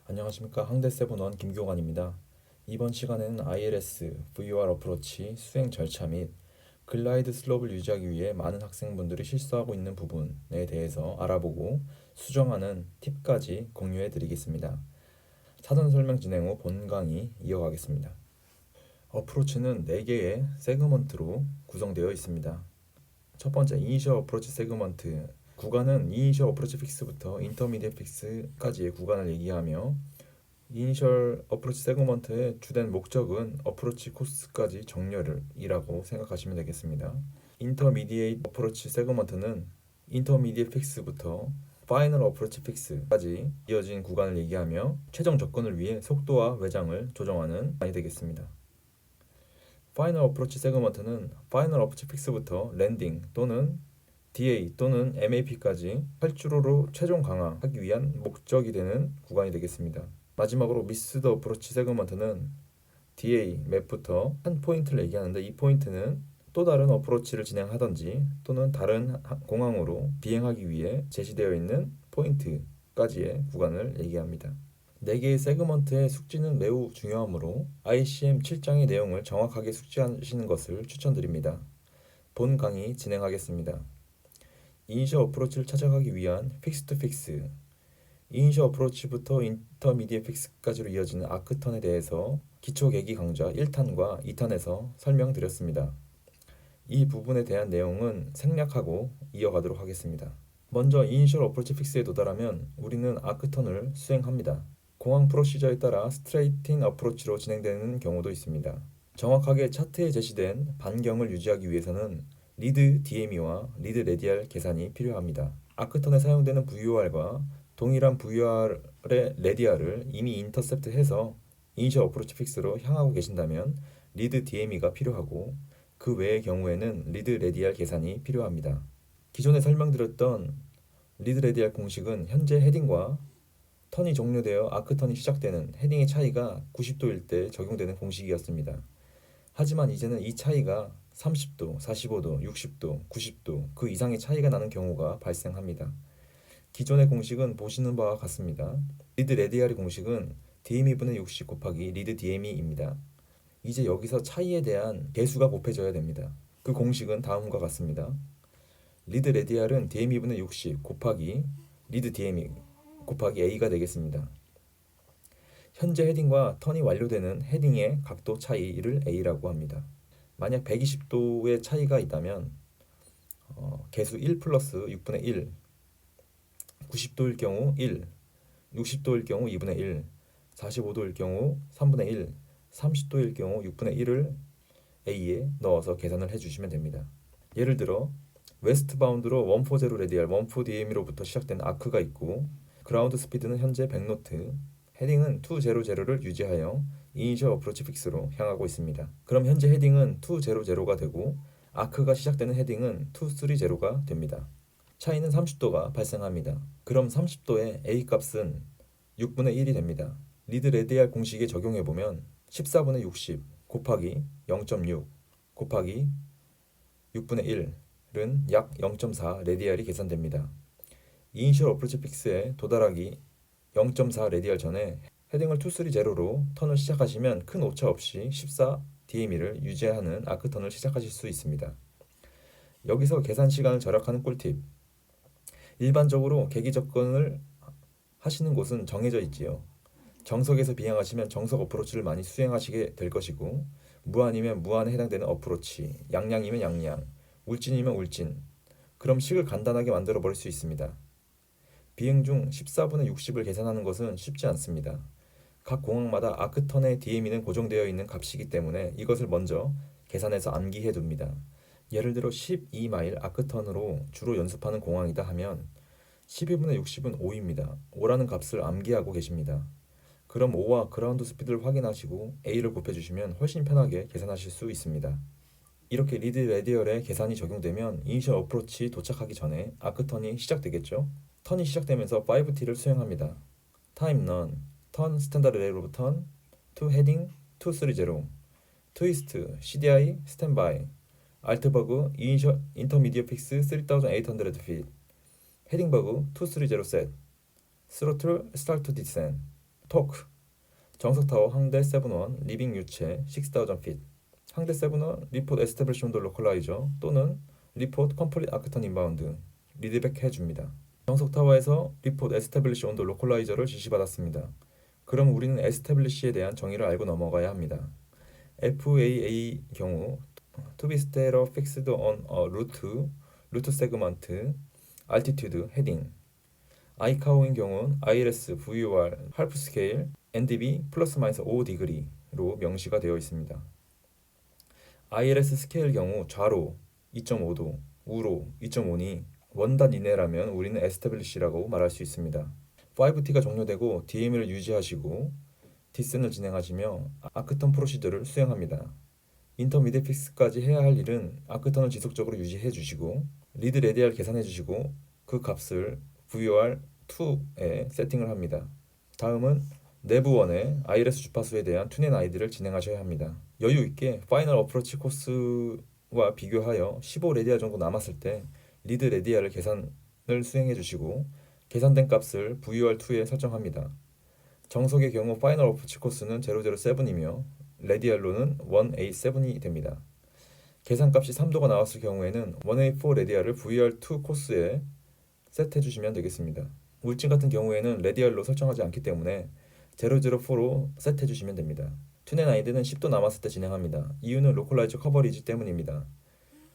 안녕하십니까. 항대세븐원 김교관입니다. 이번 시간에는 ILS, VOR 어프로치, 수행 절차 및 글라이드 슬롭을 유지하기 위해 많은 학생분들이 실수하고 있는 부분에 대해서 알아보고 수정하는 팁까지 공유해 드리겠습니다. 사전 설명 진행 후 본 강의 이어가겠습니다. 어프로치는 4개의 세그먼트로 구성되어 있습니다. 첫 번째, 이니셜 어프로치 세그먼트. 구간은 이니셜 어프로치 픽스부터 인터미디엇 픽스까지의 구간을 얘기하며 이니셜 어프로치 세그먼트의 주된 목적은 어프로치 코스까지 정렬이라고 생각하시면 되겠습니다. 인터미디에이트 어프로치 세그먼트는 인터미디에이트 픽스부터 파이널 어프로치 픽스까지 이어진 구간을 얘기하며 최종 접근을 위해 속도와 외장을 조정하는 구간이 되겠습니다. 파이널 어프로치 세그먼트는 파이널 어프로치 픽스부터 랜딩 또는 DA 또는 MAP까지 활주로로 최종 강화하기 위한 목적이 되는 구간이 되겠습니다. 마지막으로 미스드 어프로치 세그먼트는 DA 맵부터 한 포인트를 얘기하는데, 이 포인트는 또 다른 어프로치를 진행하든지 또는 다른 공항으로 비행하기 위해 제시되어 있는 포인트까지의 구간을 얘기합니다. 4개의 세그먼트의 숙지는 매우 중요하므로 ICM 7장의 내용을 정확하게 숙지하시는 것을 추천드립니다. 본 강의 진행하겠습니다. 이니셜 어프로치를 찾아가기 위한 픽스 투 픽스, 이니셜 어프로치부터 인터미디엇 픽스까지로 이어지는 아크턴에 대해서 기초 계기 강좌 1탄과 2탄에서 설명드렸습니다. 이 부분에 대한 내용은 생략하고 이어가도록 하겠습니다. 먼저 이니셜 어프로치 픽스에 도달하면 우리는 아크턴을 수행합니다. 공항 프로시저에 따라 스트레이팅 어프로치로 진행되는 경우도 있습니다. 정확하게 차트에 제시된 반경을 유지하기 위해서는 리드 DME와 리드 레디알 계산이 필요합니다. 아크턴에 사용되는 VOR과 동일한 VOR의 레디알을 이미 인터셉트해서 이니셜 어프로치 픽스로 향하고 계신다면 리드 DME가 필요하고, 그 외의 경우에는 리드 레디알 계산이 필요합니다. 기존에 설명드렸던 리드 레디알 공식은 현재 헤딩과 턴이 종료되어 아크턴이 시작되는 헤딩의 차이가 90도일 때 적용되는 공식이었습니다. 하지만 이제는 이 차이가 30도, 45도, 60도, 90도 그 이상의 차이가 나는 경우가 발생합니다. 기존의 공식은 보시는 바와 같습니다. 리드 레디알의 공식은 DME분의 60 곱하기 리드 DME입니다. 이제 여기서 차이에 대한 계수가 곱해져야 됩니다. 그 공식은 다음과 같습니다. 리드 레디알은 DME분의 60 곱하기 리드 DME 곱하기 A가 되겠습니다. 현재 헤딩과 턴이 완료되는 헤딩의 각도 차이를 A라고 합니다. 만약 120도의 차이가 있다면 계수 1 플러스 6분의 1, 90도일 경우 1, 60도일 경우 2분의 1, 45도일 경우 3분의 1, 30도일 경우 6분의 1을 A에 넣어서 계산을 해주시면 됩니다. 예를 들어 웨스트 바운드로 140 레디알 14 DME로부터 시작된 아크가 있고, 그라운드 스피드는 현재 100노트, 헤딩은 200를 유지하여 이니셜 어프로치 픽스로 향하고 있습니다. 그럼 현재 헤딩은 200가 되고 아크가 시작되는 헤딩은 230가 됩니다. 차이는 30도가 발생합니다. 그럼 30도의 A 값은 6분의 1이 됩니다. 리드 레디알 공식에 적용해보면 14분의 60 곱하기 0.6 곱하기 6분의 1은 약 0.4 레디알이 계산됩니다. 이니셜 어프로치 픽스에 도달하기 0.4 레디알 전에 헤딩을 230로 턴을 시작하시면 큰 오차 없이 14 DME를 유지하는 아크턴을 시작하실 수 있습니다. 여기서 계산 시간을 절약하는 꿀팁. 일반적으로 계기 접근을 하시는 곳은 정해져 있지요. 정석에서 비행하시면 정석 어프로치를 많이 수행하시게 될 것이고, 무한이면 무한에 해당되는 어프로치, 양양이면 양양, 울진이면 울진, 그럼 식을 간단하게 만들어 버릴 수 있습니다. 비행 중 14분의 60을 계산하는 것은 쉽지 않습니다. 각 공항마다 아크턴의 DME는 고정되어 있는 값이기 때문에 이것을 먼저 계산해서 암기해 둡니다. 예를 들어 12마일 아크턴으로 주로 연습하는 공항이다 하면 12분의 60은 5입니다. 5라는 값을 암기하고 계십니다. 그럼 5와 그라운드 스피드를 확인하시고 A를 곱해주시면 훨씬 편하게 계산하실 수 있습니다. 이렇게 리드 레디얼에 계산이 적용되면 이니셜 어프로치 도착하기 전에 아크턴이 시작되겠죠. 턴이 시작되면서 5T를 수행합니다. 타임 넌, 턴 스탠다드 레일 턴, 투 헤딩 230, 트위스트, CDI 스탠바이, 알트 버그 이니셜 인터미디어 픽스 3800 feet, 헤딩 버그 230 셋, 스로틀 스타트 디센, 토크 정석타워 항대 7-1 리빙 유체 6000 feet 항대 7-1 리포트 에스태블리시 온더 로컬라이저 또는 리포트 컴플릿 아크턴 인바운드 리드백 해줍니다. 정석타워에서 리포트 에스태블리시 온더 로컬라이저를 지시받았습니다. 그럼 우리는 에스태블리시에 대한 정의를 알고 넘어가야 합니다. FAA 경우 to be stated fixed on a route segment, altitude, heading. 아이카오인 경우는 ILS, VOR, 할프 스케일, NDB 플러스 마이너스 5°로 명시가 되어 있습니다. ILS 스케일 경우 좌로 2.5도, 우로 2.5니 원단 이내라면 우리는 에스태블리시라고 말할 수 있습니다. 5T가 종료되고 DM을 유지하시고 디센을 진행하시며 아크턴 프로시저를 수행합니다. 인터미디엇 픽스까지 해야 할 일은 아크턴을 지속적으로 유지해 주시고 리드 레디알 계산해 주시고 그 값을 VOR2에 세팅을 합니다. 다음은 내부원의 ILS 주파수에 대한 튜닝 아이디를 진행하셔야 합니다. 여유 있게 파이널 어프로치 코스와 비교하여 15 레디알 정도 남았을 때 리드 레디알을 계산을 수행해 주시고 계산된 값을 VOR2에 설정합니다. 정석의 경우 파이널 어프로치 코스는 007이며 레디알로는 187이 됩니다. 계산값이 3도가 나왔을 경우에는 184 레디알을 VOR2 코스에 셋해 주시면 되겠습니다. 울진 같은 경우에는 레디알로 설정하지 않기 때문에 004로 셋해 주시면 됩니다. 튜닝 아이디는 10도 남았을 때 진행합니다. 이유는 로컬라이저 커버리지 때문입니다.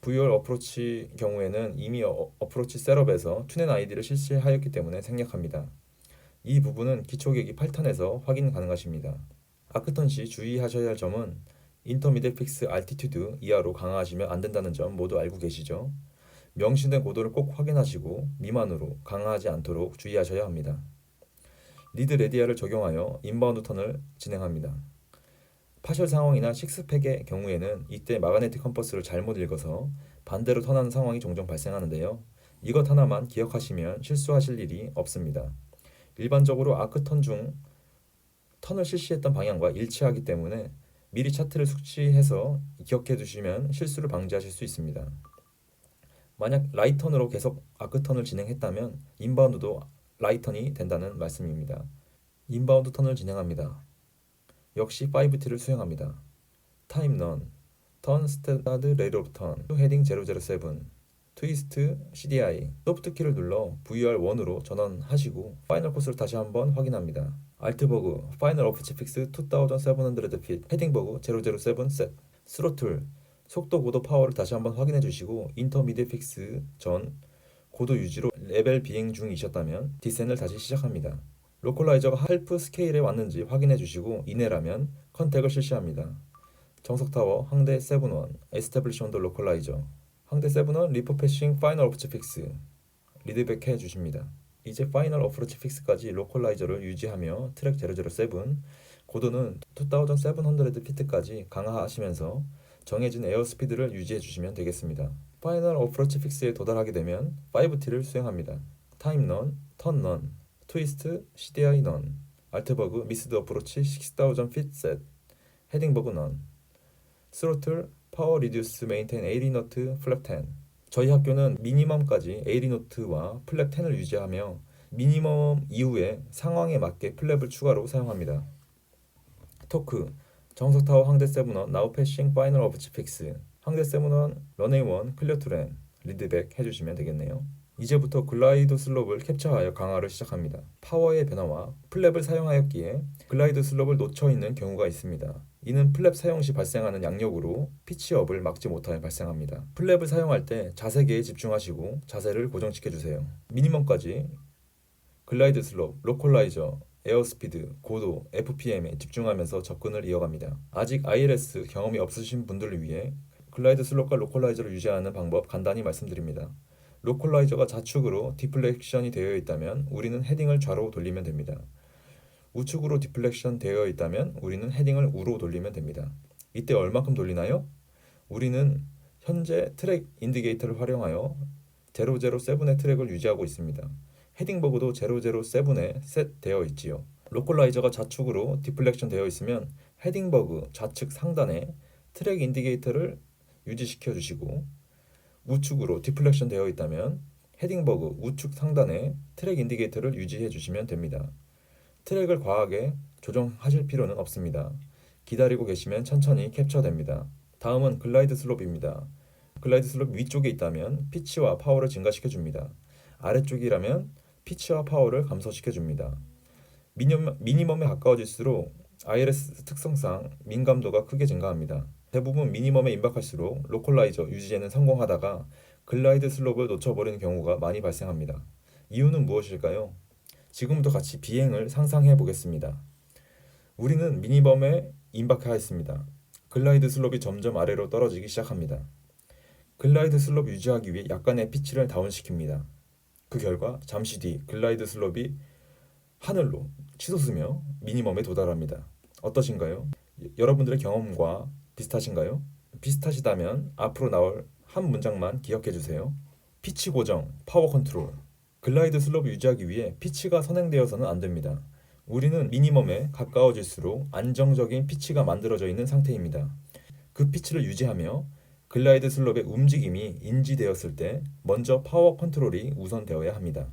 VOR 어프로치 경우에는 이미 어프로치 셋업에서 튜닝 아이디를 실시하였기 때문에 생략합니다. 이 부분은 기초계기 8탄에서 확인 가능하십니다. 아크턴 시 주의하셔야 할 점은 인터미디엇 픽스 알티튜드 이하로 강화하시면 안 된다는 점 모두 알고 계시죠? 명시된 고도를 꼭 확인하시고 미만으로 강화하지 않도록 주의하셔야 합니다. 리드 레디아를 적용하여 인바운드 턴을 진행합니다. 파셜 상황이나 식스팩의 경우에는 이때 마그네틱 컴퍼스를 잘못 읽어서 반대로 턴하는 상황이 종종 발생하는데요. 이것 하나만 기억하시면 실수하실 일이 없습니다. 일반적으로 아크턴 중 턴을 실시했던 방향과 일치하기 때문에 미리 차트를 숙지해서 기억해 두시면 실수를 방지하실 수 있습니다. 만약 라이턴으로 계속 아크턴을 진행했다면 인바운드도 라이턴이 된다는 말씀입니다. 인바운드 턴을 진행합니다. 역시 5T를 수행합니다. 타임 넌, 턴 스탠다드 레이트 오브 턴, 헤딩 007, 트위스트 CDI, 소프트 키를 눌러 VOR1으로 전환하시고 파이널 코스를 다시 한번 확인합니다. 알트버그, 파이널 어프치 픽스 2700 feet, 헤딩버그 007 셋, 스로틀, 속도, 고도, 파워를 다시 한번 확인해 주시고 인터미디엇 픽스 전 고도 유지로 레벨 비행 중이셨다면 디센을 다시 시작합니다. 로컬라이저가 할프 스케일에 왔는지 확인해 주시고 이내라면 컨택을 실시합니다. 정석타워 항대 7-1 에스태블리시 온더 로컬라이저 항대 7-1 리포 패싱 파이널 어프치 픽스 리드백 해 주십니다. 이제 파이널 어프로치 픽스까지 로컬라이저를 유지하며 트랙 007 고도는 2700 feet까지 강화하시면서 정해진 에어스피드를 유지해 주시면 되겠습니다. 파이널 어프로치 픽스에 도달하게 되면 5T를 수행합니다. 타임 넌, 턴 넌, 트위스트, CDI 넌, 알트버그, 미스드 어프로치 6000 feet 셋, 헤딩버그 넌, 스로틀, 파워 리듀스 메인테인 80노트 플랩 10. 저희 학교는 미니멈까지 80노트와 플랩 10을 유지하며 미니멈 이후에 상황에 맞게 플랩을 추가로 사용합니다. 토크 정석타워 항대 7-1 나우 패싱 파이널 어프치 픽스 항대 7-1 런웨이 1 클리어 투 랜 리드백 해주시면 되겠네요. 이제부터 글라이드 슬롭을 캡처하여 강화를 시작합니다. 파워의 변화와 플랩을 사용하였기에 글라이드 슬롭을 놓쳐 있는 경우가 있습니다. 이는 플랩 사용 시 발생하는 양력으로 피치업을 막지 못하여 발생합니다. 플랩을 사용할 때 자세계에 집중하시고 자세를 고정시켜주세요. 미니멈까지 글라이드 슬롭, 로컬라이저, 에어스피드, 고도, FPM에 집중하면서 접근을 이어갑니다. 아직 ILS 경험이 없으신 분들을 위해 글라이드 슬롭과 로컬라이저를 유지하는 방법 간단히 말씀드립니다. 로컬라이저가 좌측으로 디플렉션이 되어 있다면 우리는 헤딩을 좌로 돌리면 됩니다. 우측으로 디플렉션 되어 있다면 우리는 헤딩을 우로 돌리면 됩니다. 이때 얼마큼 돌리나요? 우리는 현재 트랙 인디게이터를 활용하여 007의 트랙을 유지하고 있습니다. 헤딩버그도 007에 셋 되어 있지요. 로컬라이저가 좌측으로 디플렉션 되어 있으면 헤딩버그 좌측 상단에 트랙 인디게이터를 유지시켜 주시고 우측으로 디플렉션 되어 있다면 헤딩버그 우측 상단에 트랙 인디게이터를 유지해 주시면 됩니다. 트랙을 과하게 조정하실 필요는 없습니다. 기다리고 계시면 천천히 캡처됩니다. 다음은 글라이드 슬롭입니다. 글라이드 슬롭 위쪽에 있다면 피치와 파워를 증가시켜줍니다. 아래쪽이라면 피치와 파워를 감소시켜줍니다. 미니멈에 가까워질수록 ILS 특성상 민감도가 크게 증가합니다. 대부분 미니멈에 임박할수록 로컬라이저 유지에는 성공하다가 글라이드 슬롭을 놓쳐버리는 경우가 많이 발생합니다. 이유는 무엇일까요? 지금부터 같이 비행을 상상해 보겠습니다. 우리는 미니멈에 임박하였습니다. 글라이드 슬롭이 점점 아래로 떨어지기 시작합니다. 글라이드 슬롭 유지하기 위해 약간의 피치를 다운시킵니다. 그 결과 잠시 뒤 글라이드 슬롭이 하늘로 치솟으며 미니멈에 도달합니다. 어떠신가요? 여러분들의 경험과 비슷하신가요? 비슷하시다면 앞으로 나올 한 문장만 기억해 주세요. 피치 고정, 파워 컨트롤. 글라이드 슬롭을 유지하기 위해 피치가 선행되어서는 안 됩니다. 우리는 미니멈에 가까워질수록 안정적인 피치가 만들어져 있는 상태입니다. 그 피치를 유지하며 글라이드 슬롭의 움직임이 인지되었을 때 먼저 파워 컨트롤이 우선되어야 합니다.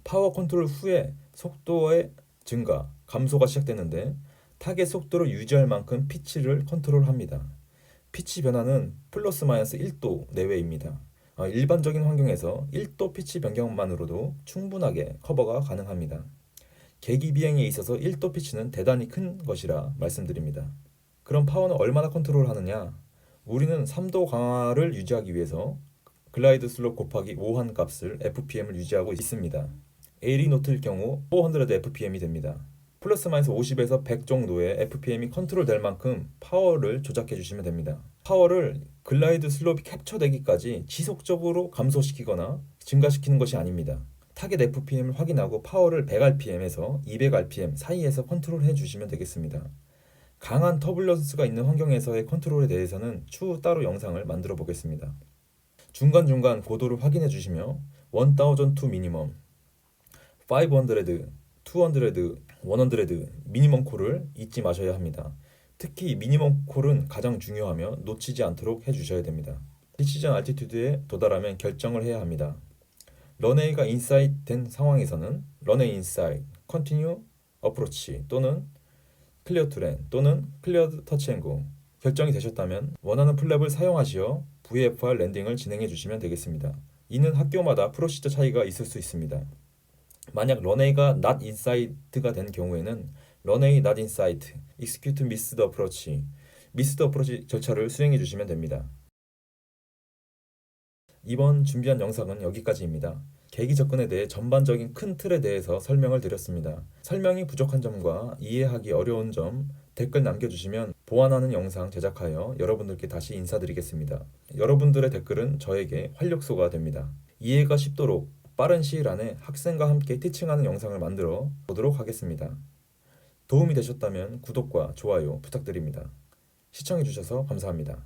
파워 컨트롤 후에 속도의 증가, 감소가 시작되는데 타겟 속도를 유지할 만큼 피치를 컨트롤합니다. 피치 변화는 플러스 마이너스 1도 내외입니다. 일반적인 환경에서 1도 피치 변경만으로도 충분하게 커버가 가능합니다. 계기 비행에 있어서 1도 피치는 대단히 큰 것이라 말씀드립니다. 그럼 파워는 얼마나 컨트롤하느냐? 우리는 3도 강화를 유지하기 위해서 글라이드 슬롭 곱하기 5한 값을 FPM을 유지하고 있습니다. 에이리 노트일 경우 400 FPM이 됩니다. 플러스 마이너스 50에서 100 정도의 FPM이 컨트롤 될 만큼 파워를 조작해 주시면 됩니다. 파워를 글라이드 슬롭이 캡처되기까지 지속적으로 감소시키거나 증가시키는 것이 아닙니다. 타겟 FPM을 확인하고 파워를 100rpm에서 200rpm 사이에서 컨트롤해 주시면 되겠습니다. 강한 터뷸런스가 있는 환경에서의 컨트롤에 대해서는 추후 따로 영상을 만들어 보겠습니다. 중간중간 고도를 확인해 주시며 1002 미니멈, 500, 200, 100 미니멈 콜을 잊지 마셔야 합니다. 특히 미니멈 콜은 가장 중요하며 놓치지 않도록 해주셔야 됩니다. 디시전 알티튜드에 도달하면 결정을 해야 합니다. 런웨이가 인사이드 된 상황에서는 런웨이 인사이드, 컨티뉴, 어프로치 또는 클리어 투렌 또는 클리어 터치 앤고 결정이 되셨다면 원하는 플랩을 사용하시어 VFR 랜딩을 진행해 주시면 되겠습니다. 이는 학교마다 프로시저 차이가 있을 수 있습니다. 만약 런웨이가 not inside가 된 경우에는 런웨이 not inside, execute missed approach, missed approach 절차를 수행해 주시면 됩니다. 이번 준비한 영상은 여기까지입니다. 계기 접근에 대해 전반적인 큰 틀에 대해서 설명을 드렸습니다. 설명이 부족한 점과 이해하기 어려운 점 댓글 남겨주시면 보완하는 영상 제작하여 여러분들께 다시 인사드리겠습니다. 여러분들의 댓글은 저에게 활력소가 됩니다. 이해가 쉽도록 빠른 시일 안에 학생과 함께 티칭하는 영상을 만들어 보도록 하겠습니다. 도움이 되셨다면 구독과 좋아요 부탁드립니다. 시청해주셔서 감사합니다.